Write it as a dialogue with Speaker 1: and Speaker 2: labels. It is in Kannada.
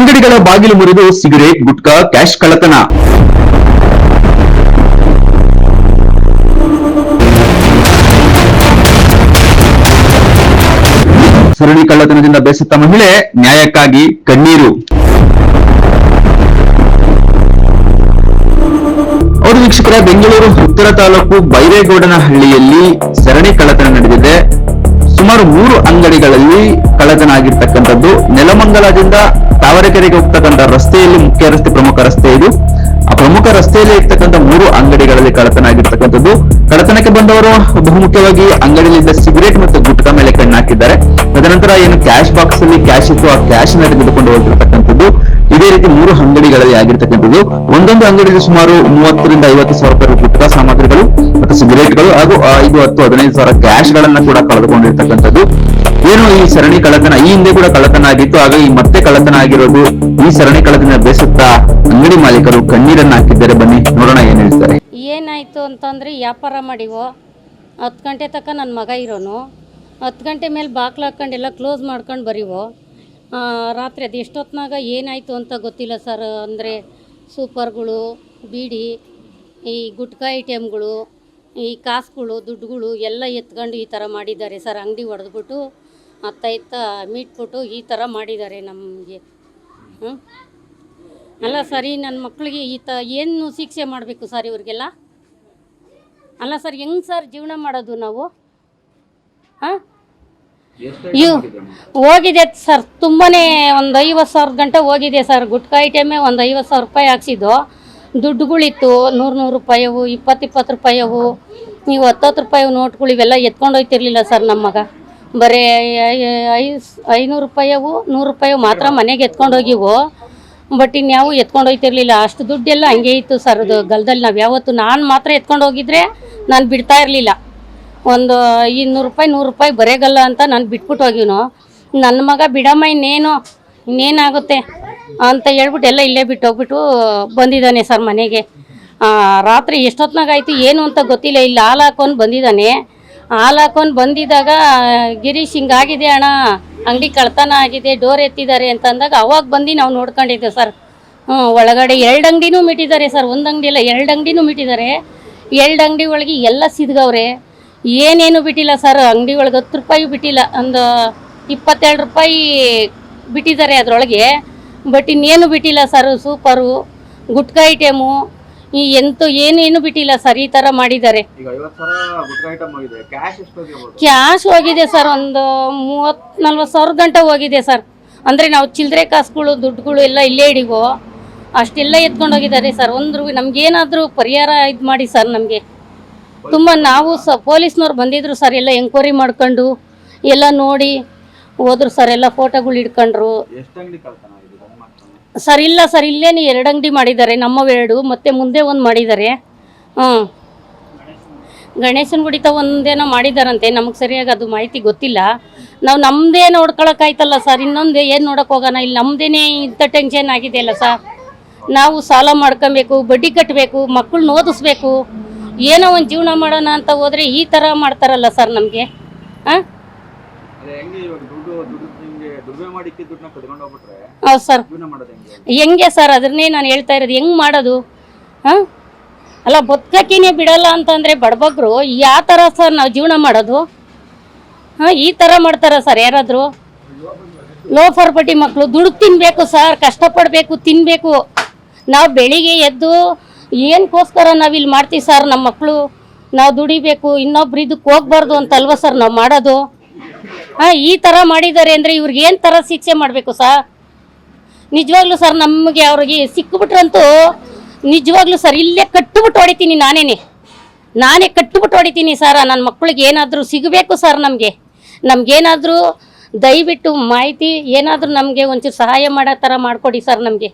Speaker 1: ಅಂಗಡಿಗಳ ಬಾಗಿಲು ಮುರಿದು ಸಿಗರೇಟ್ ಗುಟ್ಕಾ ಕ್ಯಾಶ್ ಕಳ್ಳತನ. ಸರಣಿ ಕಳ್ಳತನದಿಂದ ಬೇಸತ್ತ ಮಹಿಳೆ ನ್ಯಾಯಕ್ಕಾಗಿ ಕಣ್ಣೀರು. ಅವರು ವೀಕ್ಷಕರ, ಬೆಂಗಳೂರು ಉತ್ತರ ತಾಲೂಕು ಬೈರೇಗೌಡನಹಳ್ಳಿಯಲ್ಲಿ ಸರಣಿ ಕಳ್ಳತನ ನಡೆದಿದೆ. ಸುಮಾರು 3 ಅಂಗಡಿಗಳಲ್ಲಿ ಕಳ್ಳತನ ಆಗಿರ್ತಕ್ಕಂಥದ್ದು. ನೆಲಮಂಗಲದಿಂದ ತಾವರೆಕೆರೆಗೆ ಹೋಗ್ತಕ್ಕಂಥ ರಸ್ತೆಯಲ್ಲಿ, ಮುಖ್ಯ ರಸ್ತೆ, ಪ್ರಮುಖ ರಸ್ತೆ ಇದು. ಆ ಪ್ರಮುಖ ರಸ್ತೆಯಲ್ಲಿ ಇರ್ತಕ್ಕಂಥ 3 ಅಂಗಡಿಗಳಲ್ಲಿ ಕಳ್ಳತನ ಆಗಿರ್ತಕ್ಕಂಥದ್ದು. ಕಳ್ಳತನಕ್ಕೆ ಬಂದವರು ಬಹುಮುಖ್ಯವಾಗಿ ಅಂಗಡಿಯಲ್ಲಿದ್ದ ಸಿಗರೇಟ್ ಮತ್ತು ಗುಟ್ಕಾ ಮೇಲೆ ಕಣ್ಣು ಹಾಕಿದ್ದಾರೆ. ತದನಂತರ ಏನು ಕ್ಯಾಶ್ ಬಾಕ್ಸ್ ಅಲ್ಲಿ ಕ್ಯಾಶ್ ಇತ್ತು, ಆ ಕ್ಯಾಶ್ ನ ತೆಗೆದುಕೊಂಡು ಹೋಗಿರ್ತಕ್ಕಂಥದ್ದು. ಇದೇ ರೀತಿ 3 ಅಂಗಡಿಗಳಲ್ಲಿ ಆಗಿರ್ತಕ್ಕಂಥದ್ದು. ಒಂದೊಂದು ಅಂಗಡಿಯಲ್ಲಿ ಸುಮಾರು 30 ರಿಂದ 50 ಸಾವಿರ ರೂಪಾಯಿ ಗುಟ್ಕಾ ಸಾಮಗ್ರಿಗಳು ಮತ್ತು ಸಿಗರೇಟ್ಗಳು ಹಾಗೂ 5, 10, 15 ಸಾವಿರ ಕ್ಯಾಶ್ ಗಳನ್ನ ಕೂಡ ಕಳೆದುಕೊಂಡಿರ್ತಕ್ಕಂಥದ್ದು. ಏನು ಈ ಸರಣಿ ಕಳ್ಳತನ ಈ ಹಿಂದೆ ಕೂಡ ಕಳ್ಳತನ ಆಗಿತ್ತು, ಹಾಗಾಗಿ ಮತ್ತೆ ಕಳ್ಳತನ ಆಗಿರೋದು. ಈ ಸರಣಿ ಕಳ್ಳತನ ಬೇಸತ್ತ ಅಂಗಡಿ ಮಾಲೀಕರು ಕಣ್ಣೀರನ್ನ ಹಾಕಿದ್ದಾರೆ. ಬನ್ನಿ ನೋಡೋಣ ಏನ್ ಹೇಳ್ತಾರೆ.
Speaker 2: ಏನಾಯ್ತು ಅಂತಂದ್ರೆ, ವ್ಯಾಪಾರ ಮಾಡಿವೋ 10 ಗಂಟೆ ತನಕ ನನ್ನ ಮಗ ಇರೋನು. 10 ಗಂಟೆ ಮೇಲೆ ಬಾಕ್ಲು ಹಾಕ್ಕೊಂಡೆಲ್ಲ ಕ್ಲೋಸ್ ಮಾಡ್ಕೊಂಡು ಬರೀವೋ. ರಾತ್ರಿ ಅದು ಎಷ್ಟೊತ್ತಿನಾಗ ಏನಾಯಿತು ಅಂತ ಗೊತ್ತಿಲ್ಲ ಸರ್. ಅಂದರೆ ಸೂಪರ್ಗಳು, ಬೀಡಿ, ಈ ಗುಟ್ಕಾ ಐಟಮ್ಗಳು, ಈ ಕಾಸುಗಳು, ದುಡ್ಡುಗಳು ಎಲ್ಲ ಎತ್ಕೊಂಡು ಈ ಥರ ಮಾಡಿದ್ದಾರೆ ಸರ್. ಅಂಗಡಿ ಹೊಡೆದ್ಬಿಟ್ಟು ಅತ್ತ ಮೀಟ್ಬಿಟ್ಟು ಈ ಥರ ಮಾಡಿದ್ದಾರೆ ನಮಗೆ. ಅಲ್ಲ ಸರಿ, ನನ್ನ ಮಕ್ಕಳಿಗೆ ಏನು ಶಿಕ್ಷೆ ಮಾಡಬೇಕು ಸರ್ ಇವ್ರಿಗೆಲ್ಲ? ಅಲ್ಲ ಸರ್, ಹೆಂಗೆ ಸರ್ ಜೀವನ ಮಾಡೋದು ನಾವು? ಹಾಂ, ಹೋಗಿದೆ ಸರ್, ತುಂಬಾ ಒಂದು 50,000 ಗಂಟೆ ಹೋಗಿದೆ ಸರ್. ಗುಟ್ಕಾ ಐಟಮೇ ಒಂದು 50,000 ರೂಪಾಯಿ ಹಾಕ್ಸಿದ್ದು. ದುಡ್ಡುಗಳಿತ್ತು 100 ರೂಪಾಯಿವು, 20 ರೂಪಾಯಿವು, ನೀವು 10 ರೂಪಾಯಿ ನೋಟ್ಗಳು ಇವೆಲ್ಲ ಎತ್ಕೊಂಡು ಹೋಗ್ತಿರ್ಲಿಲ್ಲ ಸರ್. ನಮ್ಮ ಮಗ ಬರೀ 500 ರೂಪಾಯಿವು, 100 ರೂಪಾಯಿ ಮಾತ್ರ ಮನೆಗೆ ಎತ್ಕೊಂಡು ಹೋಗಿವು. ಬಟ್ ಇನ್ಯಾವು ಎತ್ಕೊಂಡು ಹೋಗ್ತಿರ್ಲಿಲ್ಲ. ಅಷ್ಟು ದುಡ್ಡೆಲ್ಲ ಹಂಗೆ ಇತ್ತು ಸರ್. ಅದು ಗಲ್ದಲ್ಲಿ ನಾವು ಯಾವತ್ತು, ನಾನು ಮಾತ್ರ ಎತ್ಕೊಂಡು ಹೋಗಿದ್ರೆ ನಾನು ಬಿಡ್ತಾ ಇರಲಿಲ್ಲ. ಒಂದು 200 ರೂಪಾಯಿ 100 ರೂಪಾಯಿ ಬರೇಗಲ್ಲ ಅಂತ ನಾನು ಬಿಟ್ಬಿಟ್ಟು ಹೋಗಿವ್ನು. ನನ್ನ ಮಗ ಬಿಡಮ್ಮ, ಇನ್ನೇನಾಗುತ್ತೆ ಅಂತ ಹೇಳ್ಬಿಟ್ಟು ಎಲ್ಲ ಇಲ್ಲೇ ಬಿಟ್ಟು ಹೋಗ್ಬಿಟ್ಟು ಬಂದಿದ್ದಾನೆ ಸರ್ ಮನೆಗೆ. ರಾತ್ರಿ ಎಷ್ಟೊತ್ತಿನಾಗಾಯ್ತು ಏನು ಅಂತ ಗೊತ್ತಿಲ್ಲ. ಇಲ್ಲಿ ಹಾಲು ಹಾಕೊಂಡು ಬಂದಿದ್ದಾನೆ. ಹಾಲು ಹಾಕೊಂಡು ಬಂದಿದ್ದಾಗ, ಗಿರೀಶ್ ಹಿಂಗಾಗಿದೆ ಅಣ್ಣ, ಅಂಗಡಿ ಕಳ್ತನ ಆಗಿದೆ, ಡೋರ್ ಎತ್ತಿದ್ದಾರೆ ಅಂತ ಅಂದಾಗ ಅವಾಗ ಬಂದು ನಾವು ನೋಡ್ಕೊಂಡಿದ್ದೇವೆ ಸರ್. ಒಳಗಡೆ 2 ಅಂಗಡಿನೂ ಮಿಟ್ಟಿದ್ದಾರೆ ಸರ್. 1 ಅಂಗಡಿ ಇಲ್ಲ, 2 ಅಂಗಡಿನೂ ಮಿಟ್ಟಿದ್ದಾರೆ. 2 ಅಂಗಡಿ ಒಳಗೆ ಎಲ್ಲ ಸಿದ್ಗವ್ರೆ. ಏನೇನು ಬಿಟ್ಟಿಲ್ಲ ಸರ್. ಅಂಗಡಿ ಒಳಗೆ 10 ರೂಪಾಯಿ ಬಿಟ್ಟಿಲ್ಲ, ಒಂದು 22 ರೂಪಾಯಿ ಬಿಟ್ಟಿದ್ದಾರೆ ಅದರೊಳಗೆ. ಬಟ್ ಇನ್ನೇನು ಬಿಟ್ಟಿಲ್ಲ ಸರ್. ಸೂಪರು, ಗುಟ್ಕಾ ಐಟಮು, ಈ ಏನೇನು ಬಿಟ್ಟಿಲ್ಲ ಸರ್. ಈ ಥರ ಮಾಡಿದ್ದಾರೆ. ಕ್ಯಾಶ್ ಹೋಗಿದೆ ಸರ್, ಒಂದು 30-40 ಸಾವಿರ ಗಂಟೆ ಹೋಗಿದೆ ಸರ್. ಅಂದರೆ ನಾವು ಚಿಲ್ಲರೆ ಕಾಸುಗಳು, ದುಡ್ಡುಗಳು ಎಲ್ಲ ಇಲ್ಲೇ ಹಿಡಿವೋ ಅಷ್ಟೆಲ್ಲ ಎತ್ಕೊಂಡು ಹೋಗಿದ್ದಾರೆ ಸರ್. ನಮಗೇನಾದರೂ ಪರಿಹಾರ ಇದು ಮಾಡಿ ಸರ್. ನಮಗೆ ತುಂಬ ನಾವು ಪೊಲೀಸ್ನವ್ರು ಬಂದಿದ್ರು ಸರ್. ಎಲ್ಲ ಎಂಕ್ವೈರಿ ಮಾಡ್ಕೊಂಡು ಎಲ್ಲ ನೋಡಿ ಹೋದ್ರು ಸರ್. ಎಲ್ಲ ಫೋಟೋಗಳು ಇಟ್ಕೊಂಡ್ರು ಸರ್. ಇಲ್ಲ ಸರ್, ಇಲ್ಲೇನು 2 ಅಂಗಡಿ ಮಾಡಿದ್ದಾರೆ, ನಮ್ಮವು 2, ಮತ್ತು ಮುಂದೆ 1 ಮಾಡಿದ್ದಾರೆ. ಗಣೇಶನ ಗುಡಿತ ಒಂದೇನೋ ಮಾಡಿದಾರಂತೆ. ನಮಗೆ ಸರಿಯಾಗಿ ಅದು ಮಾಹಿತಿ ಗೊತ್ತಿಲ್ಲ. ನಾವು ನಮ್ಮದೇ ನೋಡ್ಕೊಳಕ್ಕಾಯ್ತಲ್ಲ ಸರ್. ಇನ್ನೊಂದು ಏನು ನೋಡೋಕೆ ಹೋಗೋಣ? ಇಲ್ಲಿ ನಮ್ಮದೇನೇ ಇಂಥ ಟೆನ್ಷನ್ ಆಗಿದೆ ಅಲ್ಲ ಸರ್. ನಾವು ಸಾಲ ಮಾಡ್ಕೊಬೇಕು, ಬಡ್ಡಿ ಕಟ್ಟಬೇಕು, ಮಕ್ಕಳನ್ನ ಓದಿಸ್ಬೇಕು, ಏನೋ ಒಂದು ಜೀವನ ಮಾಡೋಣ ಅಂತ ಹೋದರೆ ಈ ಥರ ಮಾಡ್ತಾರಲ್ಲ ಸರ್ ನಮಗೆ. ಹಾಂ, ಹೌದು ಸರ್. ಹೆಂಗೆ ಸರ್? ಅದನ್ನೇ ನಾನು ಹೇಳ್ತಾ ಇರೋದು, ಹೆಂಗೆ ಮಾಡೋದು? ಹಾಂ, ಅಲ್ಲ ಬದುಕಕ್ಕೇನೆ ಬಿಡಲ್ಲ ಅಂತಂದರೆ ಬಡಬಗ್ರು ಯಾವ ಥರ ಸರ್ ನಾವು ಜೀವನ ಮಾಡೋದು? ಹಾಂ, ಈ ಥರ ಮಾಡ್ತಾರ ಸರ್ ಯಾರಾದರೂ? ಲೋಫರ್ ಬಡ್ಡಿ ಮಕ್ಕಳು ದುಡ್ಡು ತಿನ್ನಬೇಕು ಸರ್, ಕಷ್ಟಪಡಬೇಕು, ತಿನ್ನಬೇಕು. ನಾವು ಬೆಳಿಗ್ಗೆ ಎದ್ದು ಏನಕ್ಕೋಸ್ಕರ ನಾವಿಲ್ಲಿ ಮಾಡ್ತೀವಿ ಸರ್? ನಮ್ಮ ಮಕ್ಕಳು ನಾವು ದುಡಿಬೇಕು, ಇನ್ನೊಬ್ರು ಇದಕ್ಕೆ ಹೋಗ್ಬಾರ್ದು ಅಂತಲ್ವ ಸರ್ ನಾವು ಮಾಡೋದು? ಹಾಂ, ಈ ಥರ ಮಾಡಿದ್ದಾರೆ ಅಂದರೆ ಇವ್ರಿಗೆ ಏನು ಥರ ಶಿಕ್ಷೆ ಮಾಡಬೇಕು ಸರ್? ನಿಜವಾಗ್ಲೂ ಸರ್, ನಮಗೆ ಅವ್ರಿಗೆ ಸಿಕ್ಕಿಬಿಟ್ರಂತೂ ನಿಜವಾಗ್ಲೂ ಸರ್ ಇಲ್ಲೇ ಕಟ್ಟಿಬಿಟ್ಟು ಹೊಡಿತೀನಿ. ನಾನೇ ಕಟ್ಟಿಬಿಟ್ಟು ಹೊಡಿತೀನಿ ಸರ್. ನನ್ನ ಮಕ್ಕಳಿಗೆ ಏನಾದರೂ ಸಿಗಬೇಕು ಸರ್. ನಮಗೇನಾದರೂ ದಯವಿಟ್ಟು ಮಾಹಿತಿ ಏನಾದರೂ ನಮಗೆ ಒಂಚೂರು ಸಹಾಯ ಮಾಡೋ ಥರ ಮಾಡಿಕೊಡಿ ಸರ್ ನಮಗೆ.